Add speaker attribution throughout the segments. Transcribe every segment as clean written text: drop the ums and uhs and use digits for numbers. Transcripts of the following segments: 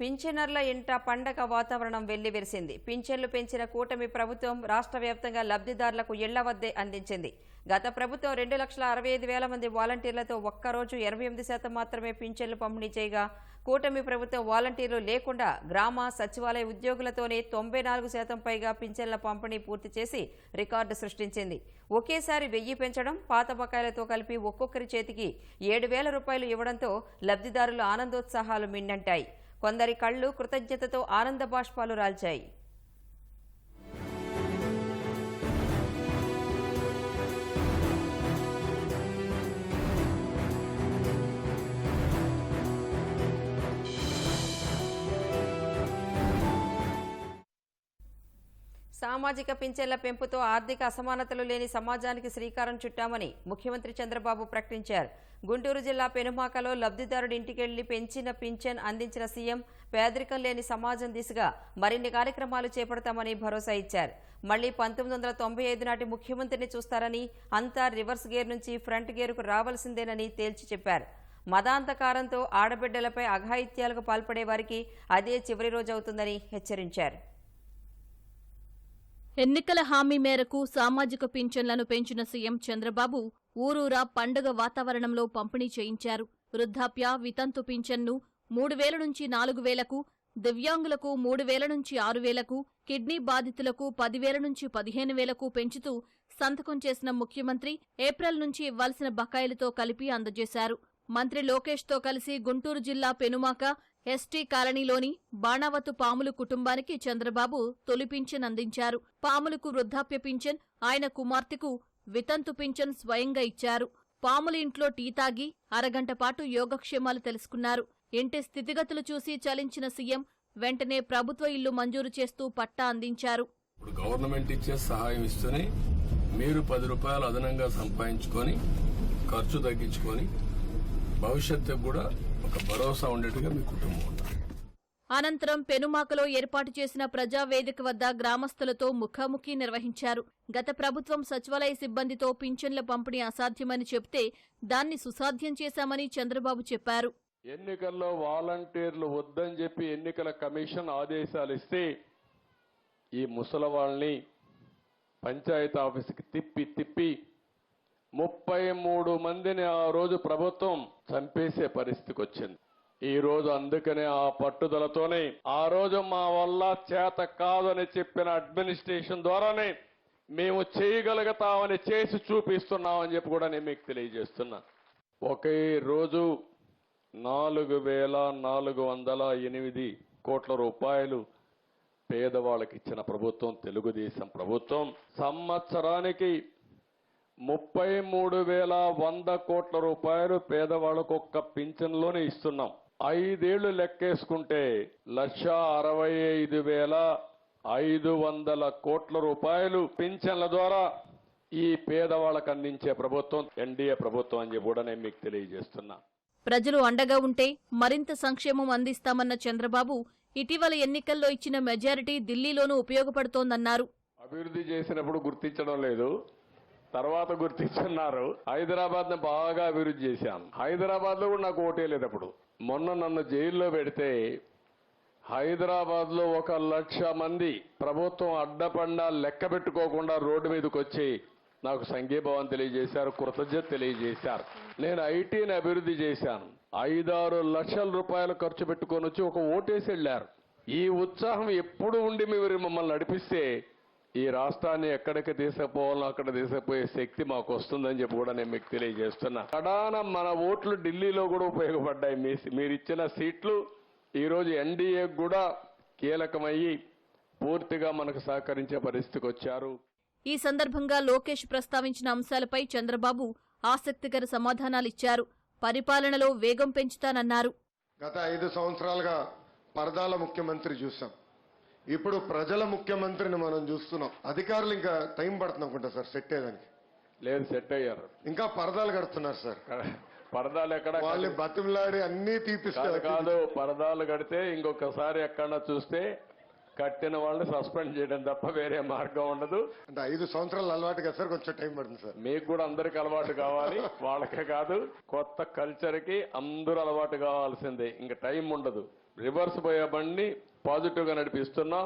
Speaker 1: పింఛనర్ల ఇంట పండగ వాతావరణం వెల్లివిరిసింది. పింఛన్లు పెంచిన కూటమి ప్రభుత్వం రాష్ట్ర వ్యాప్తంగా లబ్ధిదారులకు ఇళ్ల వద్దే అందించింది. గత ప్రభుత్వం 2,65,000 మంది వాలంటీర్లతో ఒక్కరోజు 88% మాత్రమే పింఛన్లు పంపిణీ చేయగా, కూటమి ప్రభుత్వం వాలంటీర్లు లేకుండా గ్రామ సచివాలయ ఉద్యోగులతోనే 94% పైగా పింఛన్ల పంపిణీ పూర్తి చేసి రికార్డు సృష్టించింది. ఒకేసారి 1000 పెంచడం, పాత బకాయిలతో కలిపి ఒక్కొక్కరి చేతికి 7,000 రూపాయలు ఇవ్వడంతో లబ్ధిదారులు ఆనందోత్సాహాలు మిన్నంటాయి. కొందరి కళ్లు కృతజ్ఞతతో ఆనంద బాష్పాలు రాల్చాయి. సామాజిక పింఛన్ల పెంపుతో ఆర్థిక అసమానతలు లేని సమాజానికి శ్రీకారం చుట్టామని ముఖ్యమంత్రి చంద్రబాబు ప్రకటించారు. గుంటూరు జిల్లా పెనుమాకలో లబ్ధిదారుడి ఇంటికెళ్లి పెంచిన పింఛన్ అందించిన సీఎం పేదరికం లేని సమాజం దిశగా మరిన్ని కార్యక్రమాలు చేపడతామని భరోసా ఇచ్చారు. మళ్లీ 1995 నాటి ముఖ్యమంత్రిని చూస్తారని, అంతా రివర్స్ గేర్ నుంచి ఫ్రంట్ గేరుకు రావాల్సిందేనని తేల్చి చెప్పారు. మదాంతకారంతో ఆడబిడ్డలపై అఘాయిత్యాలకు పాల్పడే వారికి అదే చివరి రోజవుతుందని హెచ్చరించారు.
Speaker 2: ఎన్నికల హామీ మేరకు సామాజిక పింఛన్లను పెంచిన సీఎం చంద్రబాబు ఊరూరా పండుగ వాతావరణంలో పంపిణీ చేయించారు. వృద్ధాప్య, వితంతు పింఛన్ను 3,000 నుంచి 4,000కు, దివ్యాంగులకు 3,000 నుంచి 6,000కు, కిడ్నీ బాధితులకు 10,000 నుంచి 15,000కు పెంచుతూ సంతకం చేసిన ముఖ్యమంత్రి ఏప్రిల్ నుంచి ఇవ్వాల్సిన బకాయిలతో కలిపి అందజేశారు. మంత్రి లోకేష్తో కలిసి గుంటూరు జిల్లా పెనుమాక ఎస్టీ కాలనీలోని బాణావతు పాములు కుటుంబానికి చంద్రబాబు తొలి పింఛన్ అందించారు. పాములకు వృద్ధాప్య పింఛన్, ఆయన కుమార్తెకు వితంతు పింఛన్ స్వయంగా ఇచ్చారు. పాముల ఇంట్లో టీ తాగి అరగంట పాటు యోగక్షేమాలు తెలుసుకున్నారు. ఇంటి స్థితిగతులు చూసి చలించిన సీఎం వెంటనే ప్రభుత్వ ఇల్లు మంజూరు చేస్తూ పట్టా అందించారు.
Speaker 3: గవర్నమెంట్ ఇచ్చే సహాయం ఇస్తేనే మీరు 10 రూపాయలు అదనంగా సంపాదించుకొని ఖర్చు తగ్గించుకొని భవిష్యత్తుకు కూడా ఒక భరోసా ఉండేట్టుగా మీ కుటుంబం ఉండాలి.
Speaker 2: అనంతరం పెనుమాకలో ఏర్పాటు చేసిన ప్రజావేదిక వద్ద గ్రామస్తులతో ముఖాముఖి నిర్వహించారు. గత ప్రభుత్వం సచివాలయ సిబ్బందితో పింఛన్ల పంపిణీ అసాధ్యమని చెబితే దాన్ని సుసాధ్యం చేశామని చంద్రబాబు చెప్పారు.
Speaker 4: ఎన్నికల్లో వాలంటీర్లు వద్దని చెప్పి ఎన్నికల కమిషన్ ఆదేశాలు ఇస్తే ఈ ముసలవాళ్ళని పంచాయతీ ఆఫీసుకి తిప్పి 33 మందిని ఆ రోజు ప్రభుత్వం చంపేసే పరిస్థితికి వచ్చింది. ఈ రోజు అందుకనే ఆ పట్టుదలతోనే ఆ రోజు మా వల్ల చేత కాదని చెప్పిన అడ్మినిస్ట్రేషన్ ద్వారానే మేము చేయగలుగుతామని చేసి చూపిస్తున్నామని చెప్పి కూడా నేను మీకు తెలియజేస్తున్నా. ఒకే రోజు 4,408 కోట్ల రూపాయలు పేదవాళ్ళకి ఇచ్చిన ప్రభుత్వం తెలుగుదేశం ప్రభుత్వం. సంవత్సరానికి 33,100 కోట్ల రూపాయలు పేదవాళ్లకు ఒక్క పింఛన్లోనే ఇస్తున్నాం. 5 ఏళ్లు లెక్కేసుకుంటే 1,65,500 కోట్ల రూపాయలు పింఛన్ల ద్వారా ఈ పేదవాళ్లకు అందించే ప్రభుత్వం ఎన్డీఏ ప్రభుత్వం అని చెప్పి కూడా నేను మీకు తెలియజేస్తున్నా.
Speaker 2: ప్రజలు అండగా ఉంటే మరింత సంక్షేమం అందిస్తామన్న చంద్రబాబు ఇటీవల ఎన్నికల్లో ఇచ్చిన మెజారిటీ ఢిల్లీలోనూ ఉపయోగపడుతోందన్నారు.
Speaker 4: అభివృద్ధి చేసినప్పుడు గుర్తించడం లేదు, తర్వాత గుర్తిస్తున్నారు. హైదరాబాద్ ని బాగా అభివృద్ధి చేశాను. హైదరాబాద్ లో కూడా నాకు ఓటే లేదు. అప్పుడు మొన్న నన్ను జైల్లో పెడితే హైదరాబాద్ లో 1,00,000 మంది ప్రభుత్వం అడ్డపండా లెక్క పెట్టుకోకుండా రోడ్డు మీదకి వచ్చి నాకు సంఘీభావం తెలియజేశారు, కృతజ్ఞత తెలియజేశారు. నేను ఐటీని అభివృద్ధి చేశాను. 5-6 లక్షల రూపాయలు ఖర్చు పెట్టుకొని వచ్చి ఒక ఓటేసి వెళ్లారు. ఈ ఉత్సాహం ఎప్పుడు ఉండి మీరు మమ్మల్ని నడిపిస్తే ఈ రాష్ట్రాన్ని ఎక్కడికి తీసుకుపోవాలో అక్కడ తీసుకుపోయే శక్తి మాకు వస్తుందని చెప్పి కూడా నేను మీకు తెలియజేస్తున్నా. కడాన మన ఓట్లు ఢిల్లీలో కూడా ఉపయోగపడ్డాయి. మీరు ఇచ్చిన సీట్లు ఈరోజు ఎన్డీఏ కూడా కీలకమయ్యి పూర్తిగా మనకు సహకరించే పరిస్థితికి వచ్చారు.
Speaker 2: ఈ సందర్భంగా లోకేష్ ప్రస్తావించిన అంశాలపై చంద్రబాబు ఆసక్తికర సమాధానాలిచ్చారు. పరిపాలనలో వేగం పెంచుతానన్నారు.
Speaker 5: గత 5 సంవత్సరాలుగా పరదాల ముఖ్యమంత్రి చూసాం. ఇప్పుడు ప్రజల ముఖ్యమంత్రిని మనం చూస్తున్నాం. అధికారులు ఇంకా టైం పడుతుంది అనుకుంటా సార్ సెట్ అయ్యేదానికి.
Speaker 4: లేదు, సెట్ అయ్యారు.
Speaker 5: ఇంకా పరదాలు కడుతున్నారు సార్.
Speaker 4: పరదాలు ఎక్కడ
Speaker 5: వాళ్ళు బతిమలాడి అన్ని తీపిస్తారు
Speaker 4: కాదు. పరదాలు కడితే ఇంకొకసారి ఎక్కడన్నా చూస్తే కట్టిన వాళ్ళని సస్పెండ్ చేయడం తప్ప వేరే మార్గం ఉండదు.
Speaker 5: అంటే 5 సంవత్సరాలు అలవాటు కదా సార్, కొంచెం టైం పడుతుంది సార్.
Speaker 4: మీకు కూడా అందరికి అలవాటు కావాలి, వాళ్ళకే కాదు కొత్త కల్చర్ కి అందరూ అలవాటు కావాల్సిందే. ఇంకా టైం ఉండదు. రివర్స్ పోయే బండిని పాజిటివ్గా నడిపిస్తున్నాం.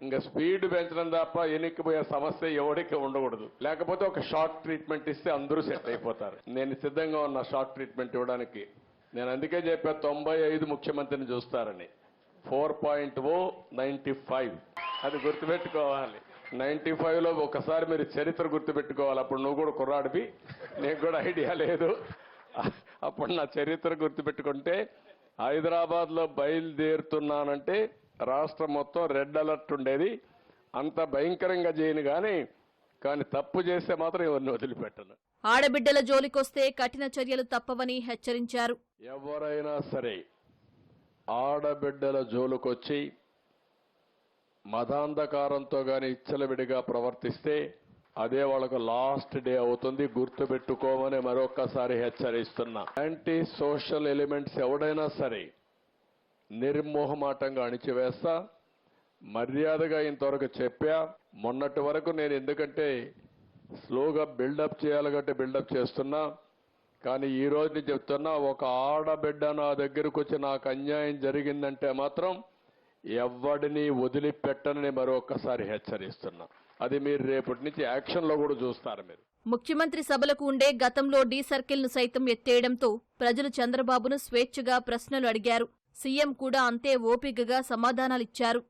Speaker 4: ఇంకా స్పీడ్ పెంచడం తప్ప ఎనిక్కిపోయే సమస్య ఎవరికి ఉండకూడదు. లేకపోతే ఒక షార్ట్ ట్రీట్మెంట్ ఇస్తే అందరూ సెట్ అయిపోతారు. నేను సిద్ధంగా ఉన్న షార్ట్ ట్రీట్మెంట్ ఇవ్వడానికి. నేను అందుకే చెప్పా 95 ముఖ్యమంత్రిని చూస్తారని. 4.0 95 అది గుర్తుపెట్టుకోవాలి. 95లో ఒకసారి మీరు చరిత్ర గుర్తుపెట్టుకోవాలి. అప్పుడు నువ్వు కూడా కుర్రాడివి, నీకు కూడా ఐడియా లేదు. అప్పుడు నా చరిత్ర గుర్తుపెట్టుకుంటే హైదరాబాద్లో బయలుదేరుతున్నానంటే రాష్ట్రం మొత్తం రెడ్ అలర్ట్ ఉండేది. అంత భయంకరంగా చేయను కానీ తప్పు చేస్తే మాత్రం ఎవరిని వదిలిపెట్టను.
Speaker 2: ఆడబిడ్డల జోలికొస్తే కఠిన చర్యలు తప్పవని హెచ్చరించారు.
Speaker 4: ఎవరైనా సరే ఆడబిడ్డల జోలుకొచ్చి మదాంధకారంతో గాని ఇచ్చలవిడిగా ప్రవర్తిస్తే అదే వాళ్ళకు లాస్ట్ డే అవుతుంది. గుర్తుపెట్టుకోమని మరొక్కసారి హెచ్చరిస్తున్నా. యాంటీ సోషల్ ఎలిమెంట్స్ ఎవడైనా సరే నిర్మోహమాటంగా అణిచివేస్తా. మర్యాదగా ఇంతవరకు చెప్పా. మొన్నటి వరకు నేను ఎందుకంటే స్లోగా బిల్డప్ చేయాలి కాబట్టి బిల్డప్ చేస్తున్నా. కానీ ఈ రోజు నేను చెప్తున్నా, ఒక ఆడబిడ్డ నా దగ్గరకు వచ్చి నాకు అన్యాయం జరిగిందంటే మాత్రం ఎవడిని వదిలిపెట్టనని మరొకసారి హెచ్చరిస్తున్నా. అది మీరు రేపటి నుంచి యాక్షన్లో కూడా చూస్తారు. మీరు
Speaker 2: ముఖ్యమంత్రి సభలకు ఉండే గతంలో డీ సర్కిల్ను సైతం ఎత్తేయడంతో ప్రజలు చంద్రబాబును స్వేచ్ఛగా ప్రశ్నలు అడిగారు. సీఎం కూడా అంతే ఓపికగా సమాధానాలిచ్చారు.